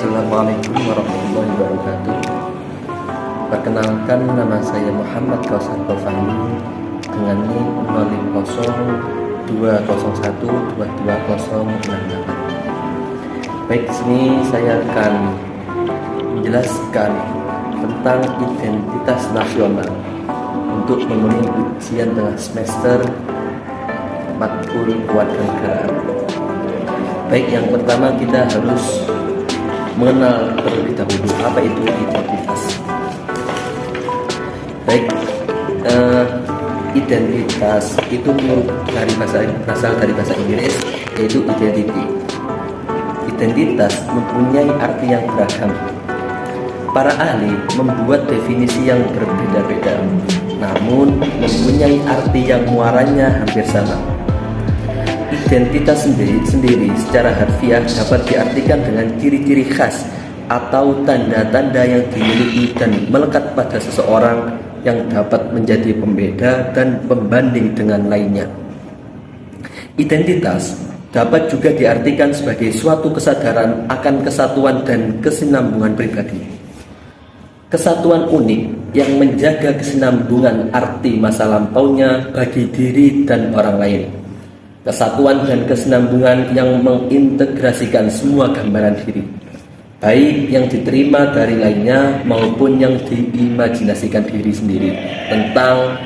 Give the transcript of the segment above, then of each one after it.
Assalamualaikum warahmatullahi wabarakatuh. Perkenalkan, nama saya Muhammad Kausar Gofani dengan NIM 0502021222068. Baik, di sini saya akan menjelaskan tentang identitas nasional untuk memenuhi ujian tengah semester matkul kewarganegaraan. Baik, yang pertama kita harus mengenal terlebih dahulu apa itu identitas. Baik, identitas itu berasal dari bahasa Inggris, yaitu identity. Identitas mempunyai arti yang beragam. Para ahli membuat definisi yang berbeda-beda, namun mempunyai arti yang muaranya hampir sama. Identitas sendiri secara harfiah dapat diartikan dengan ciri-ciri khas atau tanda-tanda yang dimiliki dan melekat pada seseorang yang dapat menjadi pembeda dan pembanding dengan lainnya. Identitas dapat juga diartikan sebagai suatu kesadaran akan kesatuan dan kesinambungan pribadi. Kesatuan unik yang menjaga kesinambungan arti masa lampaunya bagi diri dan orang lain. Kesatuan dan kesinambungan yang mengintegrasikan semua gambaran diri, baik yang diterima dari lainnya maupun yang diimajinasikan diri sendiri, tentang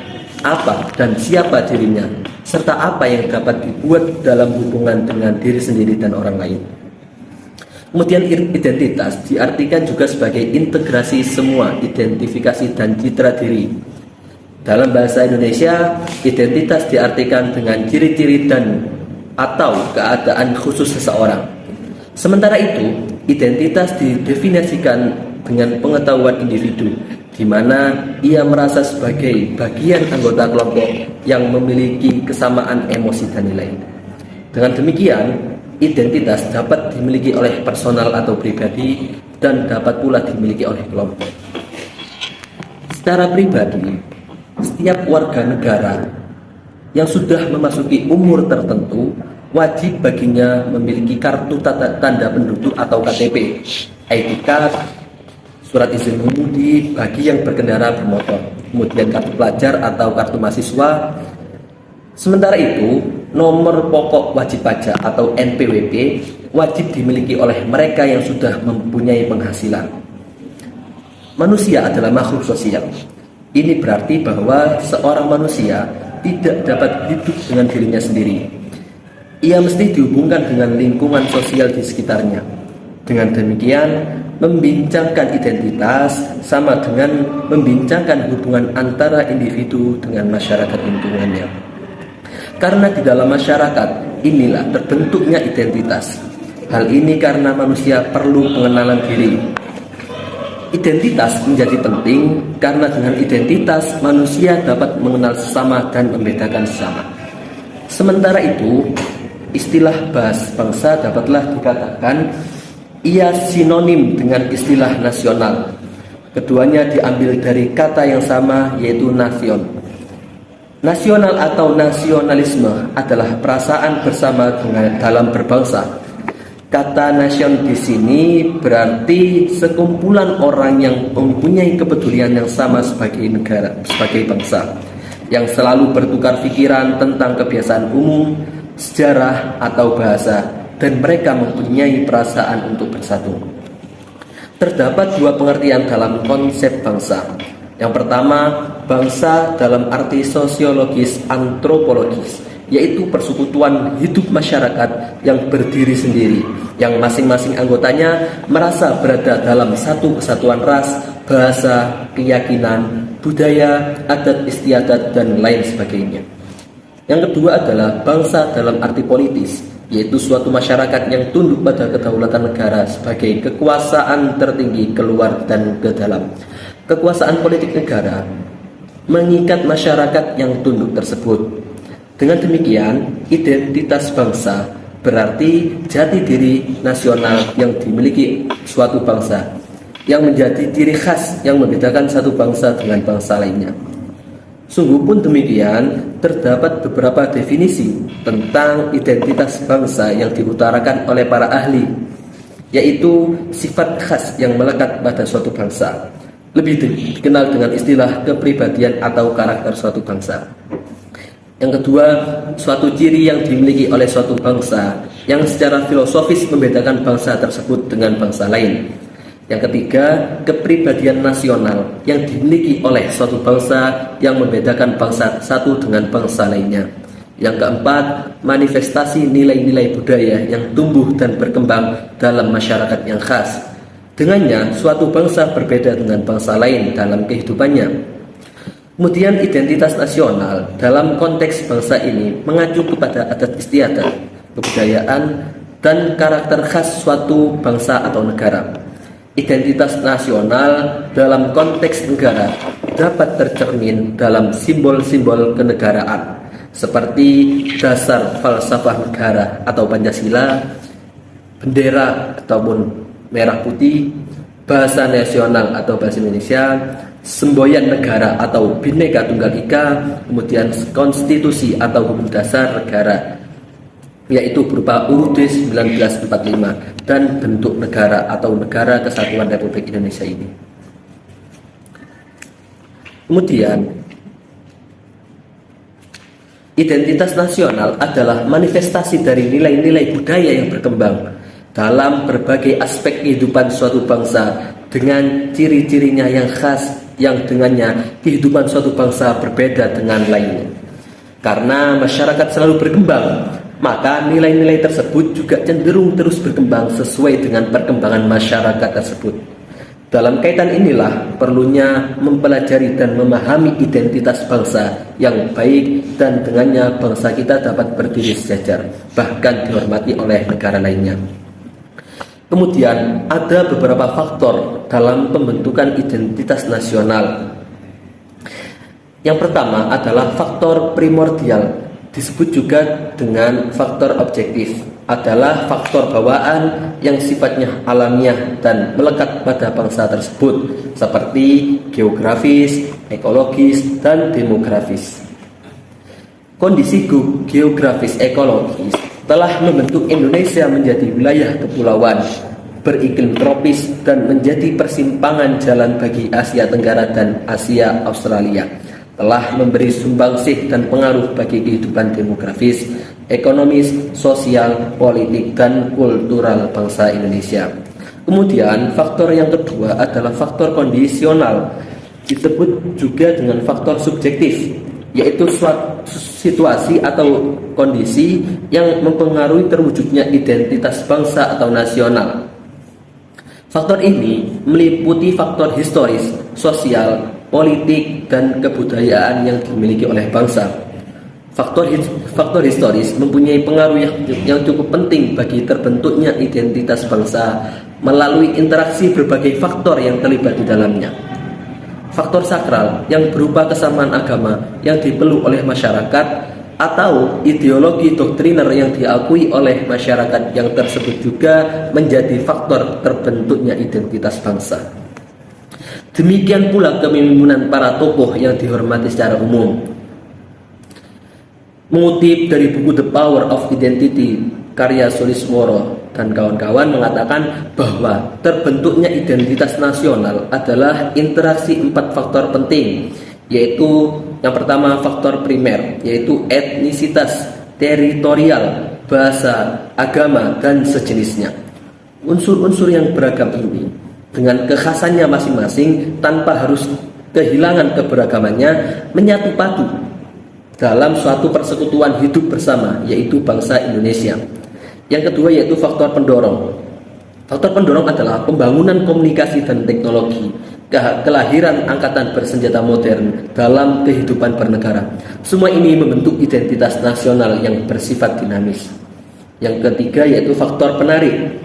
apa dan siapa dirinya, serta apa yang dapat dibuat dalam hubungan dengan diri sendiri dan orang lain. Kemudian identitas diartikan juga sebagai integrasi semua identifikasi dan citra diri. Dalam bahasa Indonesia, identitas diartikan dengan ciri-ciri dan atau keadaan khusus seseorang. Sementara itu, identitas didefinisikan dengan pengetahuan individu, di mana ia merasa sebagai bagian anggota kelompok yang memiliki kesamaan emosi dan nilai. Dengan demikian, identitas dapat dimiliki oleh personal atau pribadi dan dapat pula dimiliki oleh kelompok. Secara pribadi, setiap warga negara yang sudah memasuki umur tertentu wajib baginya memiliki kartu tanda penduduk atau KTP, ID card, surat izin mengemudi bagi yang berkendara bermotor, kemudian kartu pelajar atau kartu mahasiswa. Sementara itu, nomor pokok wajib pajak atau NPWP wajib dimiliki oleh mereka yang sudah mempunyai penghasilan. Manusia adalah makhluk sosial. Ini berarti bahwa seorang manusia tidak dapat hidup dengan dirinya sendiri. Ia mesti dihubungkan dengan lingkungan sosial di sekitarnya. Dengan demikian, membincangkan identitas sama dengan membincangkan hubungan antara individu dengan masyarakat lingkungannya. Karena di dalam masyarakat inilah terbentuknya identitas. Hal ini karena manusia perlu pengenalan diri. Identitas menjadi penting karena dengan identitas manusia dapat mengenal sesama dan membedakan sesama. Sementara itu, istilah bangsa dapatlah dikatakan ia sinonim dengan istilah nasional. Keduanya diambil dari kata yang sama, yaitu nation. Nasional atau nasionalisme adalah perasaan bersama dalam berbangsa. Kata nation di sini berarti sekumpulan orang yang mempunyai kepedulian yang sama sebagai negara, sebagai bangsa, yang selalu bertukar pikiran tentang kebiasaan umum, sejarah atau bahasa, dan mereka mempunyai perasaan untuk bersatu. Terdapat dua pengertian dalam konsep bangsa. Yang pertama, bangsa dalam arti sosiologis antropologis, yaitu persekutuan hidup masyarakat yang berdiri sendiri, yang masing-masing anggotanya merasa berada dalam satu kesatuan ras, bahasa, keyakinan, budaya, adat istiadat, dan lain sebagainya. Yang kedua adalah bangsa dalam arti politis, yaitu suatu masyarakat yang tunduk pada kedaulatan negara sebagai kekuasaan tertinggi keluar dan ke dalam. Kekuasaan politik negara mengikat masyarakat yang tunduk tersebut. Dengan demikian, identitas bangsa berarti jati diri nasional yang dimiliki suatu bangsa, yang menjadi ciri khas yang membedakan satu bangsa dengan bangsa lainnya. Sungguh pun demikian, terdapat beberapa definisi tentang identitas bangsa yang diutarakan oleh para ahli. yaitu sifat khas yang melekat pada suatu bangsa, lebih dikenal dengan istilah kepribadian atau karakter suatu bangsa. Yang kedua, suatu ciri yang dimiliki oleh suatu bangsa yang secara filosofis membedakan bangsa tersebut dengan bangsa lain. Yang ketiga, kepribadian nasional yang dimiliki oleh suatu bangsa yang membedakan bangsa satu dengan bangsa lainnya. Yang keempat, manifestasi nilai-nilai budaya yang tumbuh dan berkembang dalam masyarakat yang khas. Dengannya, suatu bangsa berbeda dengan bangsa lain dalam kehidupannya. Kemudian identitas nasional dalam konteks bangsa ini mengacu kepada adat istiadat, kebudayaan, dan karakter khas suatu bangsa atau negara. Identitas nasional dalam konteks negara dapat tercermin dalam simbol-simbol kenegaraan seperti dasar falsafah negara atau Pancasila, bendera ataupun merah putih, bahasa nasional atau bahasa Indonesia, semboyan negara atau Bhinneka Tunggal Ika, kemudian konstitusi atau hukum dasar negara, yaitu berupa UUD 1945, dan bentuk negara atau Negara Kesatuan Republik Indonesia ini. Kemudian, identitas nasional adalah manifestasi dari nilai-nilai budaya yang berkembang dalam berbagai aspek kehidupan suatu bangsa dengan ciri-cirinya yang khas yang dengannya kehidupan suatu bangsa berbeda dengan lainnya. Karena masyarakat selalu berkembang, maka nilai-nilai tersebut juga cenderung terus berkembang sesuai dengan perkembangan masyarakat tersebut. Dalam kaitan inilah perlunya mempelajari dan memahami identitas bangsa yang baik dan dengannya bangsa kita dapat berdiri sejajar, bahkan dihormati oleh negara lainnya. Kemudian ada beberapa faktor dalam pembentukan identitas nasional. Yang pertama adalah faktor primordial, disebut juga dengan faktor objektif, adalah faktor bawaan yang sifatnya alamiah dan melekat pada bangsa tersebut, seperti geografis, ekologis, dan demografis. Kondisi geografis ekologis telah membentuk Indonesia menjadi wilayah kepulauan beriklim tropis dan menjadi persimpangan jalan bagi Asia Tenggara dan Asia Australia. Telah memberi sumbangsih dan pengaruh bagi kehidupan demografis, ekonomis, sosial, politik, dan kultural bangsa Indonesia. Kemudian faktor yang kedua adalah faktor kondisional, disebut juga dengan faktor subjektif, yaitu suatu situasi atau kondisi yang mempengaruhi terwujudnya identitas bangsa atau nasional. Faktor ini meliputi faktor historis, sosial, politik, dan kebudayaan yang dimiliki oleh bangsa. Faktor historis mempunyai pengaruh yang cukup penting bagi terbentuknya identitas bangsa melalui interaksi berbagai faktor yang terlibat di dalamnya. Faktor sakral yang berupa kesamaan agama yang dipeluk oleh masyarakat atau ideologi doktriner yang diakui oleh masyarakat yang tersebut juga menjadi faktor terbentuknya identitas bangsa. Demikian pula kepemimpinan para tokoh yang dihormati secara umum. Mengutip dari buku The Power of Identity karya Sulismoro dan kawan-kawan mengatakan bahwa terbentuknya identitas nasional adalah interaksi 4 faktor penting, yaitu yang pertama faktor primer, yaitu etnisitas, teritorial, bahasa, agama, dan sejenisnya. Unsur-unsur yang beragam ini dengan kekhasannya masing-masing tanpa harus kehilangan keberagamannya menyatu padu dalam suatu persekutuan hidup bersama, yaitu bangsa Indonesia. Yang kedua yaitu faktor pendorong. Faktor pendorong adalah pembangunan komunikasi dan teknologi, kelahiran angkatan bersenjata modern dalam kehidupan bernegara. Semua ini membentuk identitas nasional yang bersifat dinamis. Yang ketiga yaitu faktor penarik.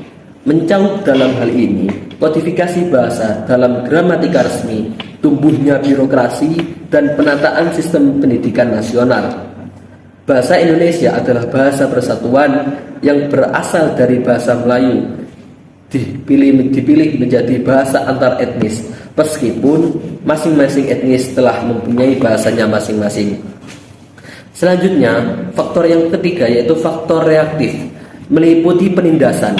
Mencakup dalam hal ini kodifikasi bahasa dalam gramatika resmi, tumbuhnya birokrasi, dan penataan sistem pendidikan nasional. Bahasa Indonesia adalah bahasa persatuan yang berasal dari bahasa Melayu, dipilih menjadi bahasa antar etnis, meskipun masing-masing etnis telah mempunyai bahasanya masing-masing. Selanjutnya, faktor yang ketiga yaitu faktor reaktif, meliputi penindasan,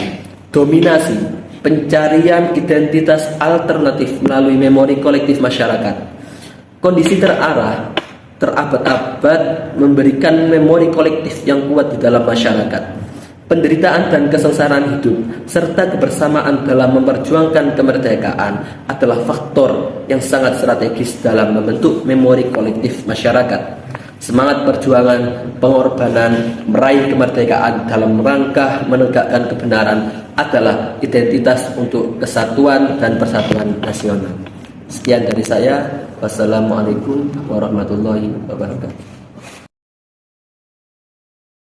dominasi, pencarian identitas alternatif melalui memori kolektif masyarakat. Kondisi terarah, terabad-abad memberikan memori kolektif yang kuat di dalam masyarakat. Penderitaan dan kesengsaraan hidup serta kebersamaan dalam memperjuangkan kemerdekaan adalah faktor yang sangat strategis dalam membentuk memori kolektif masyarakat. Semangat perjuangan, pengorbanan, meraih kemerdekaan dalam rangka menegakkan kebenaran adalah identitas untuk kesatuan dan persatuan nasional. Sekian dari saya. Wassalamualaikum warahmatullahi wabarakatuh.